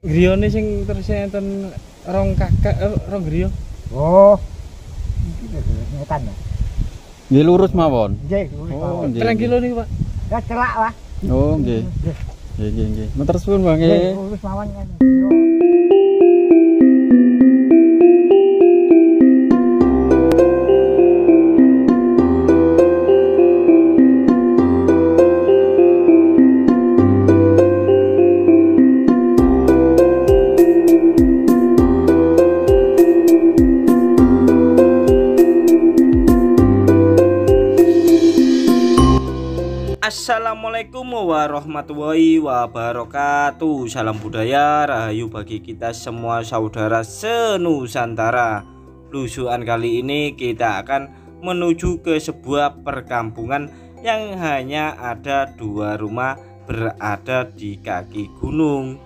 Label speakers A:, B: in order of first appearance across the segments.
A: Griyane sing terus enten rong kakak rong griya.
B: Oh. Iki ngetan ya.
C: Nggih lurus mawon.
B: Nggih, lurus
C: Oh,
B: mawon.
C: nggih.
A: Pirang kilo niku, Pak?
B: Ya celak lah.
C: Oh, nggih. Nggih. Matur suwun, Bang.
B: Nggih,
C: Nggih.
B: lurus mawon kan.
A: Assalamualaikum warahmatullahi wabarakatuh. Salam budaya rahayu bagi kita semua saudara senusantara. Lusuhan kali ini kita akan menuju ke sebuah perkampungan yang hanya ada 2 rumah berada di kaki gunung.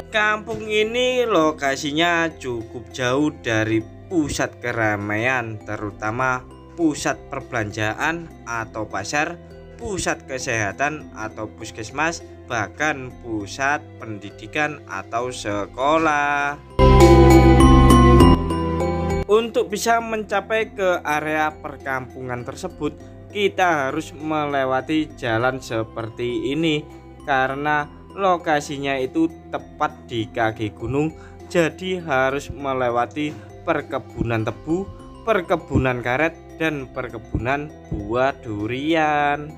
A: Kampung ini lokasinya cukup jauh dari pusat keramaian, terutama pusat perbelanjaan atau pasar, pusat kesehatan atau puskesmas, bahkan pusat pendidikan atau sekolah. Untuk bisa mencapai ke area perkampungan tersebut, kita harus melewati jalan seperti ini karena lokasinya itu tepat di kaki gunung, jadi harus melewati perkebunan tebu, perkebunan karet, dan perkebunan buah durian.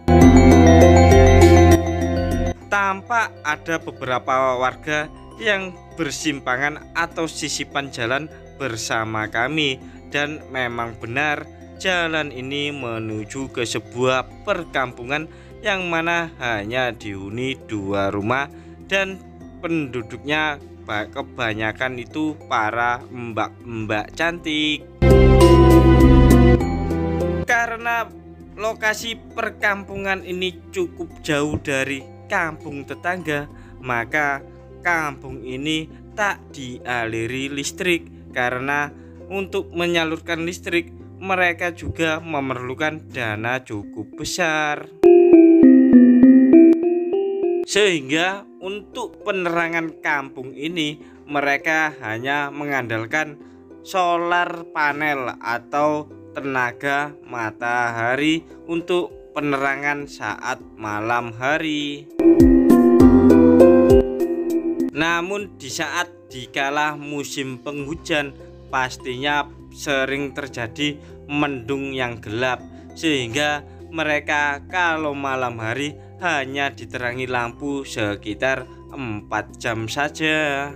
A: Tampak ada beberapa warga yang bersimpangan atau sisipan jalan bersama kami, dan memang benar jalan ini menuju ke sebuah perkampungan yang mana hanya dihuni 2 rumah dan penduduknya kebanyakan itu para mbak-mbak cantik. Karena lokasi perkampungan ini cukup jauh dari kampung tetangga, maka kampung ini tak dialiri listrik. Karena untuk menyalurkan listrik mereka juga memerlukan dana cukup besar. Sehingga untuk penerangan kampung ini mereka hanya mengandalkan solar panel atau tenaga matahari untuk penerangan saat malam hari. Namun di saat dikala musim penghujan, pastinya sering terjadi mendung yang gelap, sehingga mereka kalau malam hari hanya diterangi lampu sekitar 4 jam saja.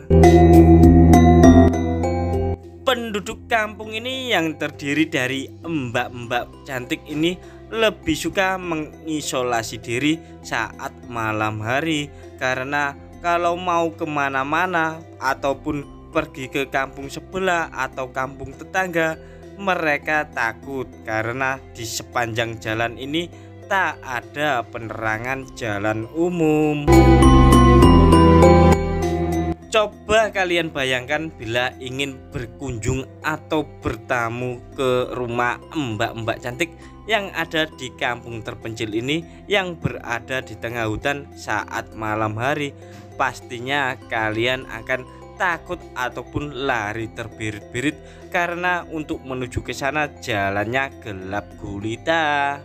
A: Penduduk kampung ini yang terdiri dari mbak-mbak cantik ini lebih suka mengisolasi diri saat malam hari, karena kalau mau kemana-mana ataupun pergi ke kampung sebelah atau kampung tetangga, mereka takut karena di sepanjang jalan ini tak ada penerangan jalan umum. Coba kalian bayangkan bila ingin berkunjung atau bertamu ke rumah mbak-mbak cantik yang ada di kampung terpencil ini yang berada di tengah hutan saat malam hari. Pastinya kalian akan takut ataupun lari terbirit-birit karena untuk menuju ke sana jalannya gelap gulita.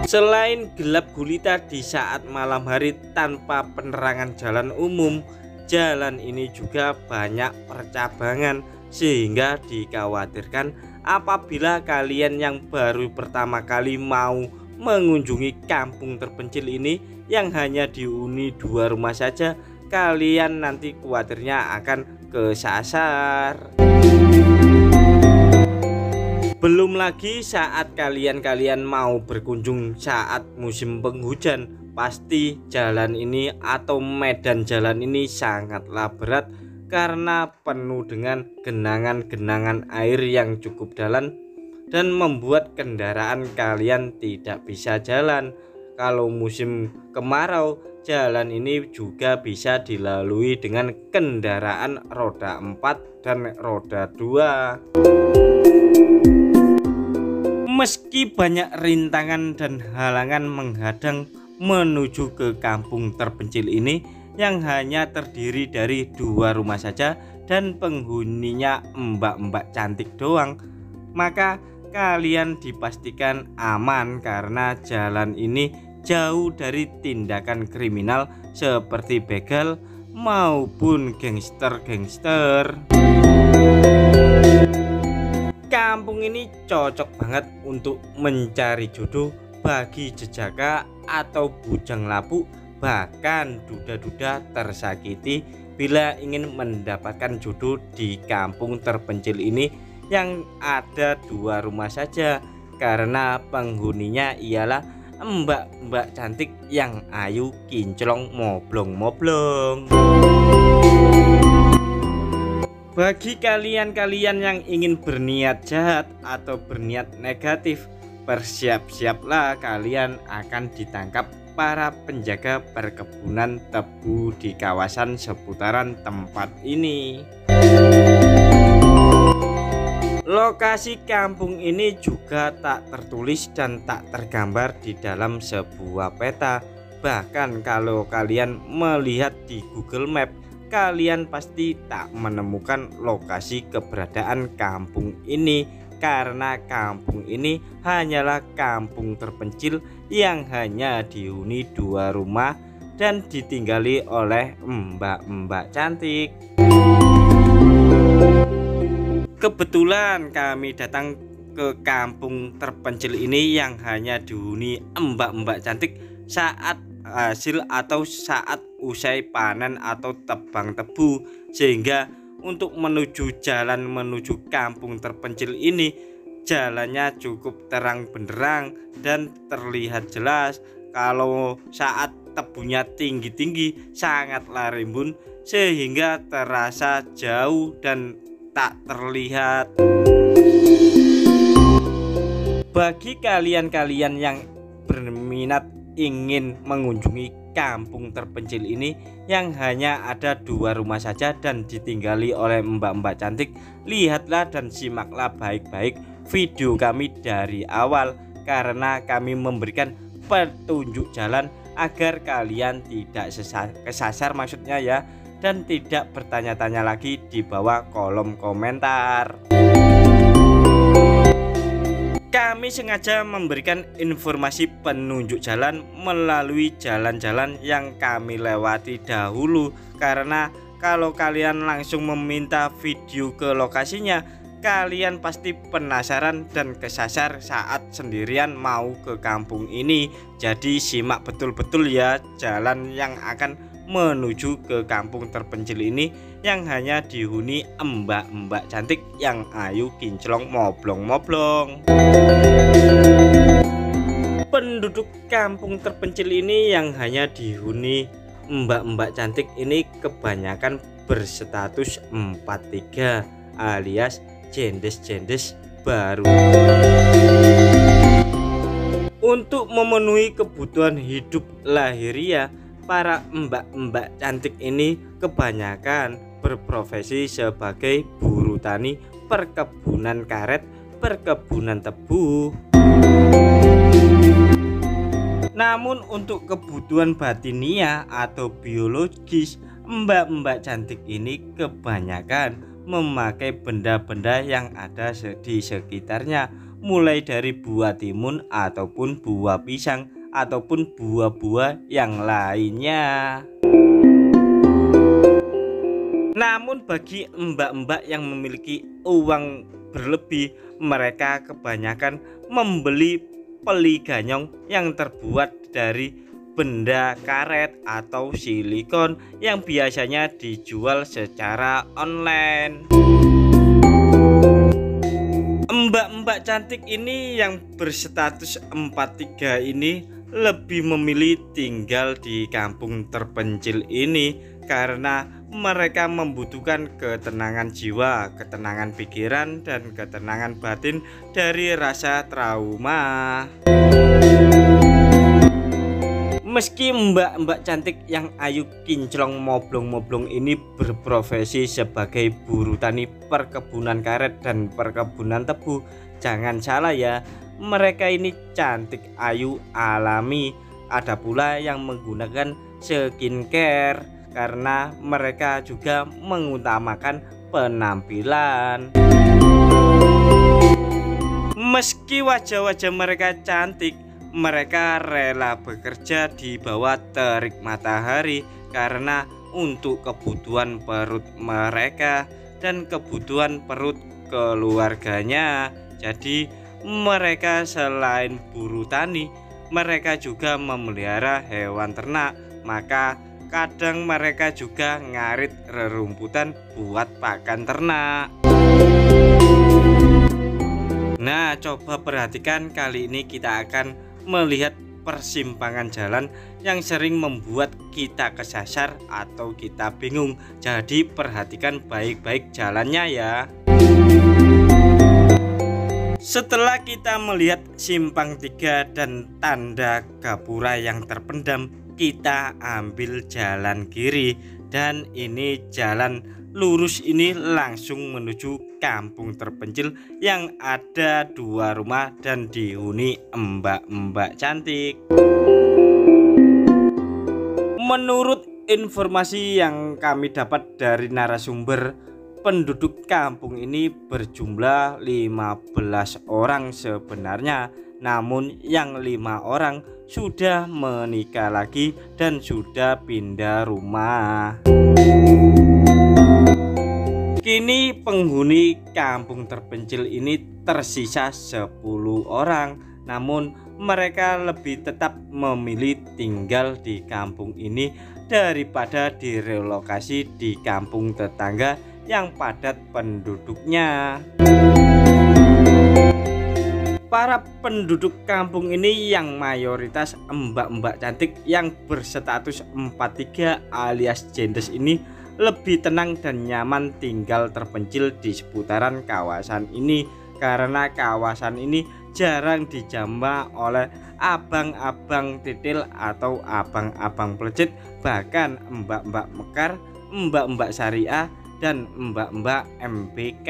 A: Selain gelap gulita di saat malam hari tanpa penerangan jalan umum, jalan ini juga banyak percabangan, sehingga dikhawatirkan apabila kalian yang baru pertama kali mau mengunjungi kampung terpencil ini yang hanya dihuni 2 rumah saja, kalian nanti khawatirnya akan kesasar. Belum lagi saat kalian mau berkunjung saat musim penghujan, pasti jalan ini atau medan jalan ini sangatlah berat karena penuh dengan genangan-genangan air yang cukup dalam dan membuat kendaraan kalian tidak bisa jalan. Kalau musim kemarau, jalan ini juga bisa dilalui dengan kendaraan roda 4 dan roda 2. Meski banyak rintangan dan halangan menghadang, menuju ke kampung terpencil ini yang hanya terdiri dari 2 rumah saja dan penghuninya mbak-mbak cantik doang. Maka kalian dipastikan aman karena jalan ini jauh dari tindakan kriminal seperti begal maupun gangster-gangster. Kampung ini cocok banget untuk mencari jodoh bagi jejaka atau bujang lapuk, bahkan duda-duda tersakiti bila ingin mendapatkan jodoh di kampung terpencil ini yang ada 2 rumah saja, karena penghuninya ialah mbak-mbak cantik yang ayu, kinclong, moblong-moblong. Bagi kalian-kalian yang ingin berniat jahat atau berniat negatif, bersiap-siaplah kalian akan ditangkap para penjaga perkebunan tebu di kawasan seputaran tempat ini. Lokasi kampung ini juga tak tertulis dan tak tergambar di dalam sebuah peta. Bahkan kalau kalian melihat di Google Map, kalian pasti tak menemukan lokasi keberadaan kampung ini, karena kampung ini hanyalah kampung terpencil yang hanya dihuni 2 rumah dan ditinggali oleh mbak-mbak cantik. Kebetulan kami datang ke kampung terpencil ini yang hanya dihuni mbak-mbak cantik saat hasil atau saat usai panen atau tebang tebu, sehingga untuk menuju jalan menuju kampung terpencil ini jalannya cukup terang benderang dan terlihat jelas. Kalau saat tebunya tinggi-tinggi sangatlah rimbun sehingga terasa jauh dan tak terlihat. Bagi kalian-kalian yang berminat ingin mengunjungi kampung terpencil ini yang hanya ada 2 rumah saja dan ditinggali oleh mbak-mbak cantik, lihatlah dan simaklah baik-baik video kami dari awal, karena kami memberikan petunjuk jalan agar kalian tidak kesasar maksudnya ya, dan tidak bertanya-tanya lagi di bawah kolom komentar. Kami sengaja memberikan informasi penunjuk jalan melalui jalan-jalan yang kami lewati dahulu, karena kalau kalian langsung meminta video ke lokasinya, kalian pasti penasaran dan kesasar saat sendirian mau ke kampung ini. Jadi simak betul-betul ya jalan yang akan menuju ke kampung terpencil ini yang hanya dihuni mbak-mbak cantik yang ayu, kinclong, moblong-moblong. Penduduk kampung terpencil ini yang hanya dihuni mbak-mbak cantik ini kebanyakan berstatus 43 alias jendes-jendes baru. Untuk memenuhi kebutuhan hidup lahiriah, para mbak-mbak cantik ini kebanyakan berprofesi sebagai buruh tani, perkebunan karet, perkebunan tebu. Namun untuk kebutuhan batiniah atau biologis, mbak-mbak cantik ini kebanyakan memakai benda-benda yang ada di sekitarnya, mulai dari buah timun ataupun buah pisang ataupun buah-buah yang lainnya. Namun bagi mbak-mbak yang memiliki uang berlebih, mereka kebanyakan membeli peli ganyong yang terbuat dari benda karet atau silikon yang biasanya dijual secara online. Mbak-mbak cantik ini yang berstatus 43 ini lebih memilih tinggal di kampung terpencil ini karena mereka membutuhkan ketenangan jiwa, ketenangan pikiran, dan ketenangan batin dari rasa trauma. Meski mbak-mbak cantik yang ayu, kinclong, moblong-moblong ini berprofesi sebagai buruh tani, perkebunan karet, dan perkebunan tebu, jangan salah ya, mereka ini cantik, ayu, alami, ada pula yang menggunakan skincare karena mereka juga mengutamakan penampilan. Meski wajah-wajah mereka cantik, mereka rela bekerja di bawah terik matahari karena untuk kebutuhan perut mereka dan kebutuhan perut keluarganya. Jadi mereka selain buruh tani, mereka juga memelihara hewan ternak. Maka kadang mereka juga ngarit rerumputan buat pakan ternak. Nah, coba perhatikan, kali ini kita akan melihat persimpangan jalan yang sering membuat kita kesasar atau kita bingung. Jadi perhatikan baik-baik jalannya ya. Setelah kita melihat simpang 3 dan tanda gapura yang terpendam, kita ambil jalan kiri, dan ini jalan lurus ini langsung menuju kampung terpencil yang ada 2 rumah dan dihuni mbak-mbak cantik. Menurut informasi yang kami dapat dari narasumber, penduduk kampung ini berjumlah 15 orang sebenarnya, namun yang 5 orang sudah menikah lagi dan sudah pindah rumah. Kini penghuni kampung terpencil ini tersisa 10 orang, namun mereka lebih tetap memilih tinggal di kampung ini daripada direlokasi di kampung tetangga yang padat penduduknya. Para penduduk kampung ini yang mayoritas mbak-mbak cantik yang berstatus 43 alias genders ini lebih tenang dan nyaman tinggal terpencil di seputaran kawasan ini, karena kawasan ini jarang dijamah oleh abang-abang titil atau abang-abang pelecet, bahkan mbak-mbak mekar, mbak-mbak syariah, dan mbak-mbak MBK.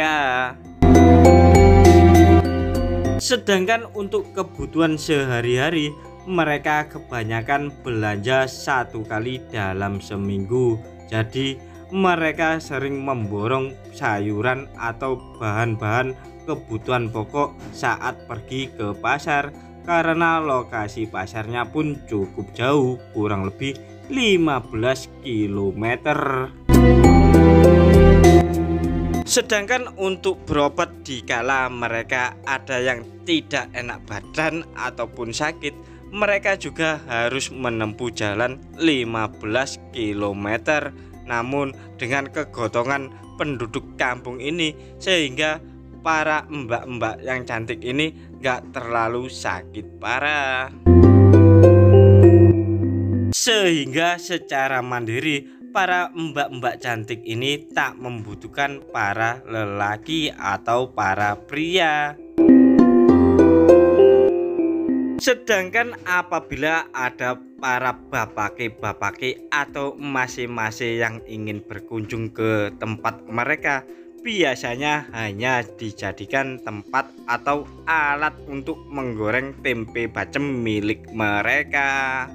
A: Sedangkan untuk kebutuhan sehari-hari, mereka kebanyakan belanja 1 kali dalam seminggu. Jadi mereka sering memborong sayuran atau bahan-bahan kebutuhan pokok saat pergi ke pasar, karena lokasi pasarnya pun cukup jauh, kurang lebih 15 km. Sedangkan untuk berobat dikala mereka ada yang tidak enak badan ataupun sakit, mereka juga harus menempuh jalan 15 km. Namun dengan kegotongan penduduk kampung ini, sehingga para mbak-mbak yang cantik ini gak terlalu sakit parah, sehingga secara mandiri para mbak-mbak cantik ini tak membutuhkan para lelaki atau para pria. Sedangkan apabila ada para bapake-bapake atau emas-emas yang ingin berkunjung ke tempat mereka, biasanya hanya dijadikan tempat atau alat untuk menggoreng tempe bacem milik mereka.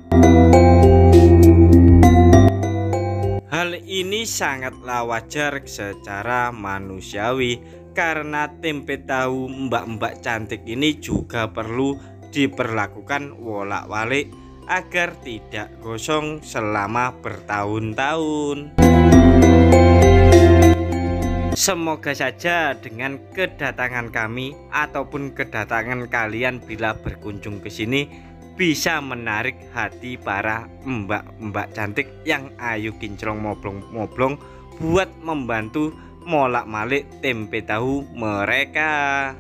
A: Hal ini sangatlah wajar secara manusiawi, karena tempe tahu mbak-mbak cantik ini juga perlu diperlakukan wolak-walik agar tidak gosong selama bertahun-tahun. Semoga saja dengan kedatangan kami ataupun kedatangan kalian bila berkunjung ke sini bisa menarik hati para mbak-mbak cantik yang ayu kinclong moblong-moblong buat membantu molak-malik tempe tahu mereka.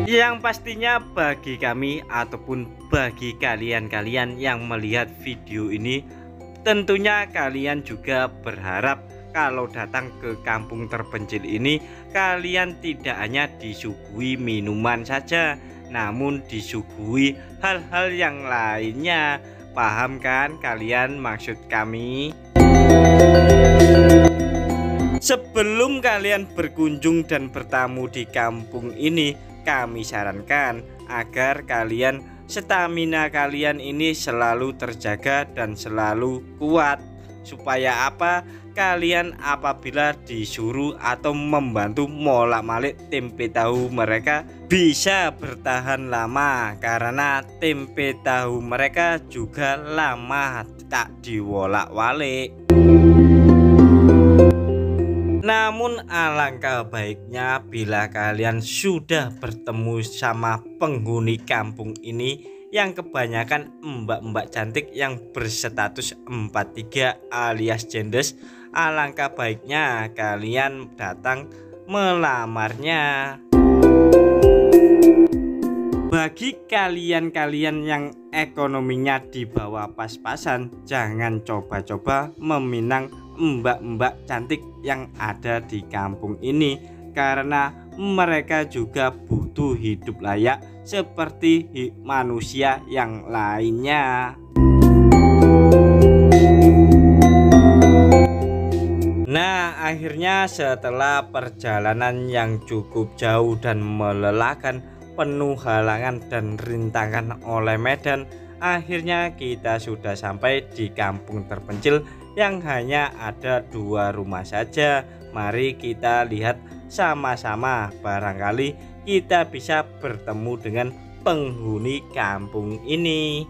A: Yang pastinya bagi kami ataupun bagi kalian-kalian yang melihat video ini, tentunya kalian juga berharap kalau datang ke kampung terpencil ini, kalian tidak hanya disuguhi minuman saja, namun disuguhi hal-hal yang lainnya. Paham kan kalian maksud kami? Sebelum kalian berkunjung dan bertamu di kampung ini, kami sarankan agar kalian stamina kalian ini selalu terjaga dan selalu kuat. Supaya apa? Kalian apabila disuruh atau membantu molak-malik tempe tahu mereka bisa bertahan lama, karena tempe tahu mereka juga lama tak diwolak-walik. Namun alangkah baiknya bila kalian sudah bertemu sama penghuni kampung ini yang kebanyakan mbak-mbak cantik yang berstatus 43 alias jendes, alangkah baiknya kalian datang melamarnya. Bagi kalian-kalian yang ekonominya di bawah pas-pasan, jangan coba-coba meminang mbak-mbak cantik yang ada di kampung ini, karena mereka juga butuh hidup layak seperti manusia yang lainnya. Nah, akhirnya setelah perjalanan yang cukup jauh dan melelahkan, penuh halangan dan rintangan oleh medan, akhirnya kita sudah sampai di kampung terpencil yang hanya ada 2 rumah saja. Mari kita lihat sama-sama, barangkali kita bisa bertemu dengan penghuni kampung ini.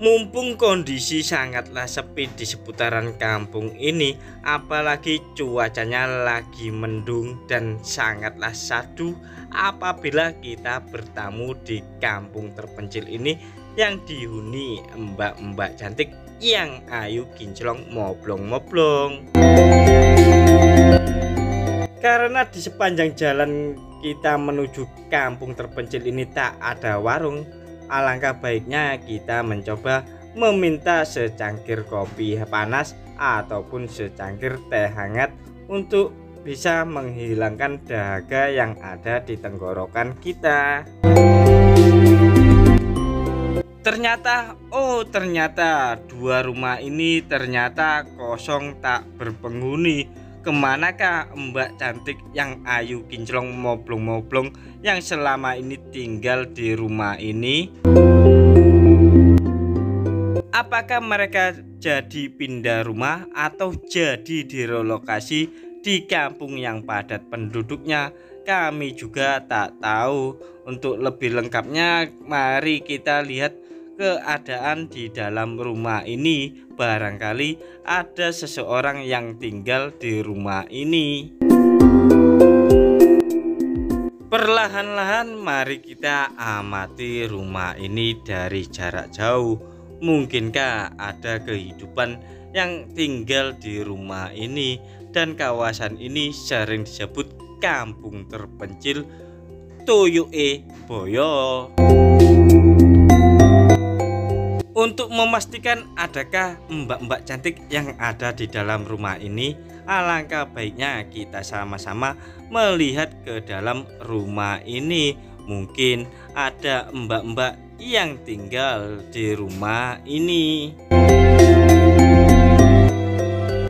A: Mumpung kondisi sangatlah sepi di seputaran kampung ini, apalagi cuacanya lagi mendung dan sangatlah syahdu apabila kita bertamu di kampung terpencil ini yang dihuni mbak-mbak cantik yang ayu kinclong moblong-moblong. Karena di sepanjang jalan kita menuju kampung terpencil ini tak ada warung, alangkah baiknya kita mencoba meminta secangkir kopi panas ataupun secangkir teh hangat untuk bisa menghilangkan dahaga yang ada di tenggorokan kita. Ternyata, ternyata 2 rumah ini ternyata kosong tak berpenghuni. Kemanakah mbak cantik yang ayu kinclong moblong-moblong yang selama ini tinggal di rumah ini? Apakah mereka jadi pindah rumah atau jadi direlokasi di kampung yang padat penduduknya? Kami juga tak tahu. Untuk lebih lengkapnya, mari kita lihat keadaan di dalam rumah ini. Barangkali ada seseorang yang tinggal di rumah ini. Perlahan-lahan mari kita amati rumah ini dari jarak jauh. Mungkinkah ada kehidupan yang tinggal di rumah ini? Dan kawasan ini sering disebut kampung terpencil Tuyuke Boyo. Untuk memastikan adakah mbak-mbak cantik yang ada di dalam rumah ini, alangkah baiknya kita sama-sama melihat ke dalam rumah ini. Mungkin ada mbak-mbak yang tinggal di rumah ini.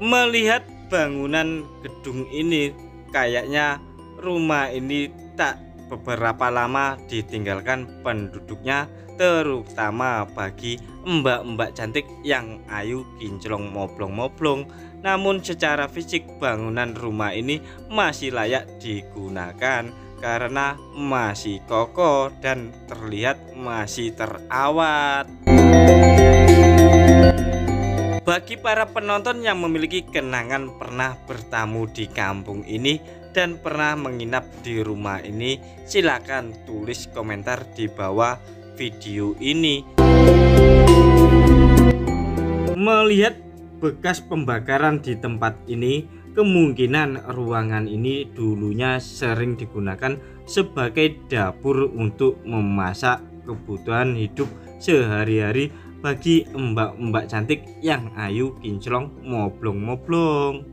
A: Melihat bangunan gedung ini, kayaknya rumah ini tak beberapa lama ditinggalkan penduduknya, terutama bagi mbak-mbak cantik yang ayu kinclong moblong-moblong. Namun secara fisik bangunan rumah ini masih layak digunakan karena masih kokoh dan terlihat masih terawat. Bagi para penonton yang memiliki kenangan pernah bertamu di kampung ini dan pernah menginap di rumah ini, silakan tulis komentar di bawah video ini. Melihat bekas pembakaran di tempat ini, kemungkinan ruangan ini dulunya sering digunakan sebagai dapur untuk memasak kebutuhan hidup sehari-hari bagi mbak-mbak cantik yang ayu kinclong moblong-moblong.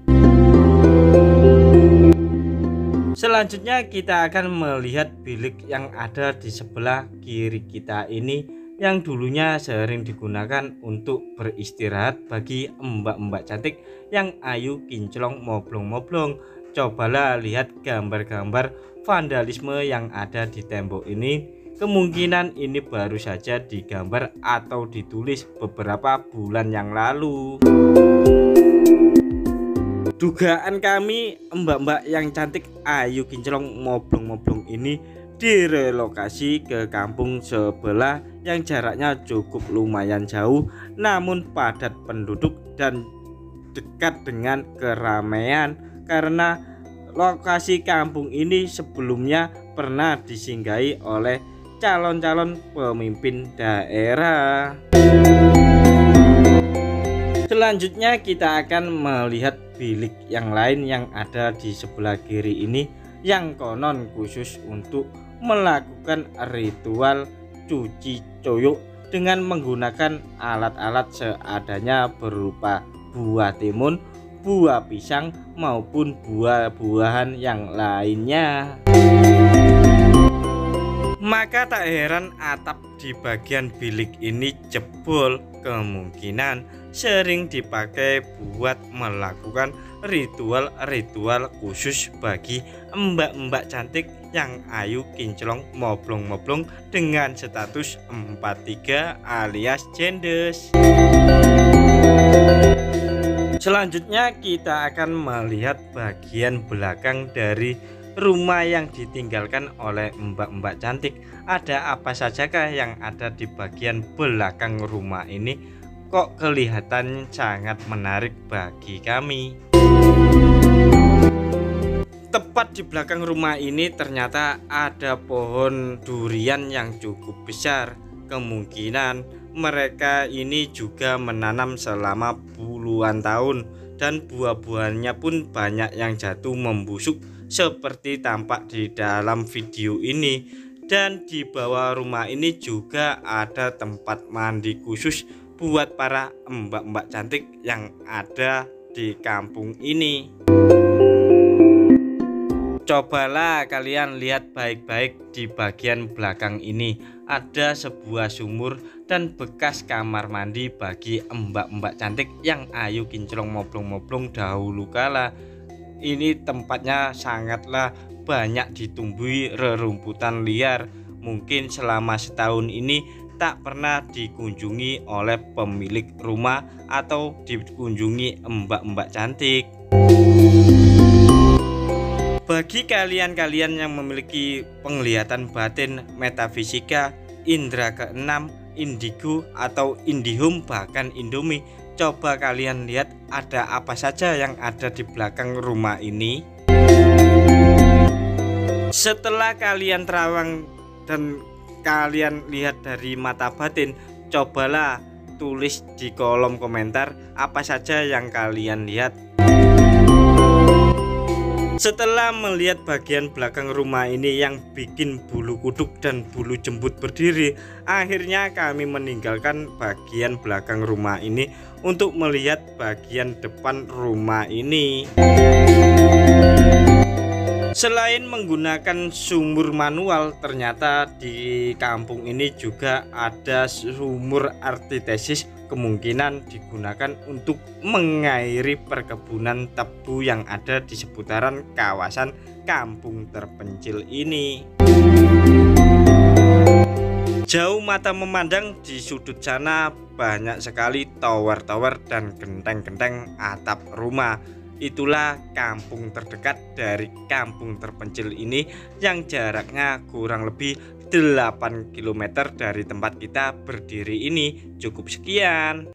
A: Selanjutnya kita akan melihat bilik yang ada di sebelah kiri kita ini, yang dulunya sering digunakan untuk beristirahat bagi mbak-mbak cantik yang ayu kinclong moblong-moblong. Cobalah lihat gambar-gambar vandalisme yang ada di tembok ini kemungkinan ini baru saja digambar atau ditulis beberapa bulan yang lalu. Dugaan kami, mbak-mbak yang cantik, ayu, kinclong, moblong-moblong ini direlokasi ke kampung sebelah yang jaraknya cukup lumayan jauh namun padat penduduk dan dekat dengan keramaian, karena lokasi kampung ini sebelumnya pernah disinggahi oleh calon-calon pemimpin daerah. Selanjutnya kita akan melihat bilik yang lain yang ada di sebelah kiri ini, yang konon khusus untuk melakukan ritual cuci coyok dengan menggunakan alat-alat seadanya berupa buah timun, buah pisang maupun buah-buahan yang lainnya. Maka tak heran atap di bagian bilik ini jebol, kemungkinan sering dipakai buat melakukan ritual-ritual khusus bagi mbak-mbak cantik yang ayu, kinclong, moblong-moblong dengan status 43 alias jendes. Selanjutnya kita akan melihat bagian belakang dari rumah yang ditinggalkan oleh mbak-mbak cantik. Ada apa sajakah yang ada di bagian belakang rumah ini? Kok kelihatan sangat menarik bagi kami. Tepat di belakang rumah ini ternyata ada pohon durian yang cukup besar. Kemungkinan mereka ini juga menanam selama puluhan tahun dan buah-buahnya pun banyak yang jatuh membusuk seperti tampak di dalam video ini. Dan di bawah rumah ini juga ada tempat mandi khusus buat para mbak-mbak cantik yang ada di kampung ini. Cobalah kalian lihat baik-baik di bagian belakang ini. Ada sebuah sumur dan bekas kamar mandi bagi mbak-mbak cantik yang ayu, kinclong, moblong-moblong dahulu kala. Ini tempatnya sangatlah banyak ditumbuhi rerumputan liar. Mungkin selama setahun ini tak pernah dikunjungi oleh pemilik rumah atau dikunjungi mbak-mbak cantik. Bagi kalian-kalian yang memiliki penglihatan batin, metafisika, indera keenam, indigo atau indihome, bahkan indomie, coba kalian lihat ada apa saja yang ada di belakang rumah ini. Setelah kalian terawang dan kalian lihat dari mata batin, cobalah tulis di kolom komentar apa saja yang kalian lihat. Setelah melihat bagian belakang rumah ini yang bikin bulu kuduk dan bulu jembut berdiri, akhirnya kami meninggalkan bagian belakang rumah ini untuk melihat bagian depan rumah ini. Selain menggunakan sumur manual, ternyata di kampung ini juga ada sumur artesisis, kemungkinan digunakan untuk mengairi perkebunan tebu yang ada di seputaran kawasan kampung terpencil ini. Jauh mata memandang di sudut sana banyak sekali tower-tower dan genteng-genteng atap rumah. Itulah kampung terdekat dari kampung terpencil ini yang jaraknya kurang lebih 8 km dari tempat kita berdiri ini. Cukup sekian.